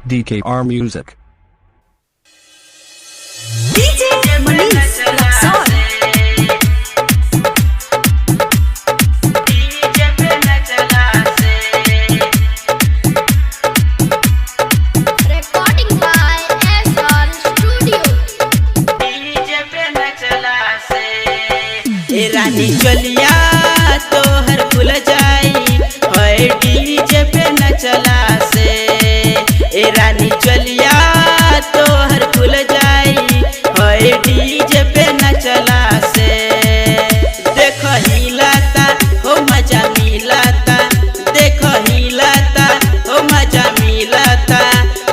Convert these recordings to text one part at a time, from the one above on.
DKR Music. DJ Manish Luxor. Recording by SR Studio. रानी चलिया तो हर खुल जाई होए डीजे पे न चला से। ए रानी चलिया तो हर खुल जाई होए डीजे पे न चला से। देखो हिलाता हो मजा मिलाता, देखो हिलाता हो मजा मिलाता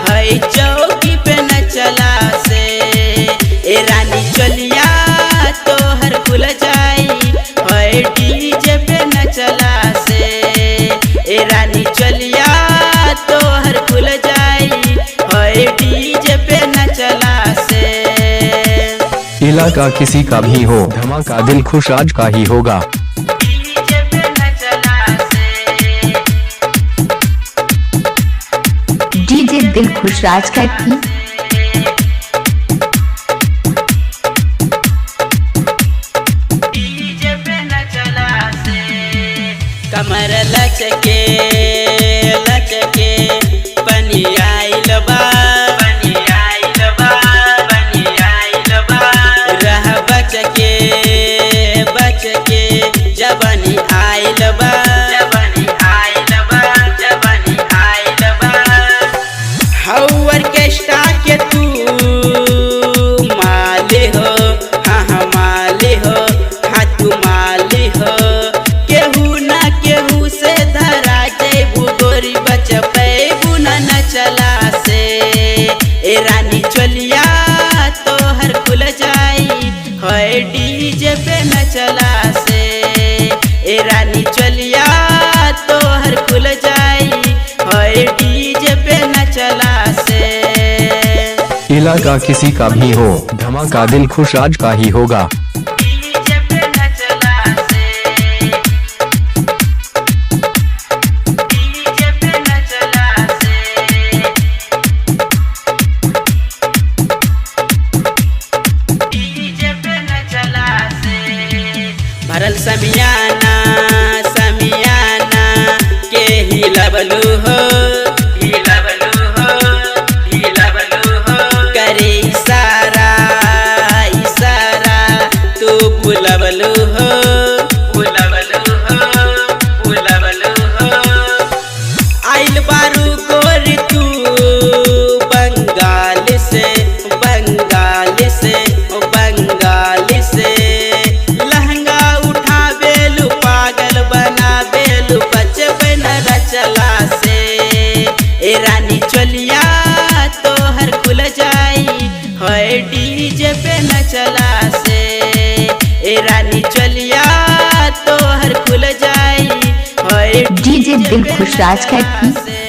है चौकी पे न चला से। ए रानी चलिया तो हर खुल जाई होए डीजे पे न चला से। ए रानी चलिया तो हर खुल जाई होए डीजे पे न चला से। इलाका किसी का भी हो, धमाका दिल खुश आज का ही होगा। डीजे पे न चला से। DJ दिल खुश राज का थी। डीजे पे न चला से। कमर लचके लचके बनी आइल बा, बनी आइल बा, बनी आइल बा। रह बचके बचके जबनी आइल बा, जबनी आइल बा, जबनी आइल बा। हौर के स्टा के तू माले हो, हाँ हाँ माले हो, हाँ तू माले हो। केहू ना केहू से धरा जैबू गोरी बच पैबू न चला से। ए रानी चलिया तो हर खुल जाई होए डीजे पे न चला से। ए रानी चलिया तो हर खुल जाई होए डीजे पे न चला से। इलाका किसी का भी हो, धमाका दिल खुश आज का ही होगा। डीजे पे न चला से। डीजे पे न चला से। डीजे पे न चला से। भरल समियाना समियाना के हिलबलू हो, हिलबलू हो, हिलबलू हो। करे इशारा इशारा तू बुलबलू हो, बुलबलू हो, बुलबलू हो। आइल बारू गोरी तू बंगाल से, बंगाल से, बंगाल से। लहंगा उठा बेलू पागल बना बेलू बचपन रचला से। ए रानी चलिया तो हर खुल जाई होए डीजे पे न चला से। ए रानी चलिया तो हर खुल जाई होए DJ दिल खुश राज का थी। से।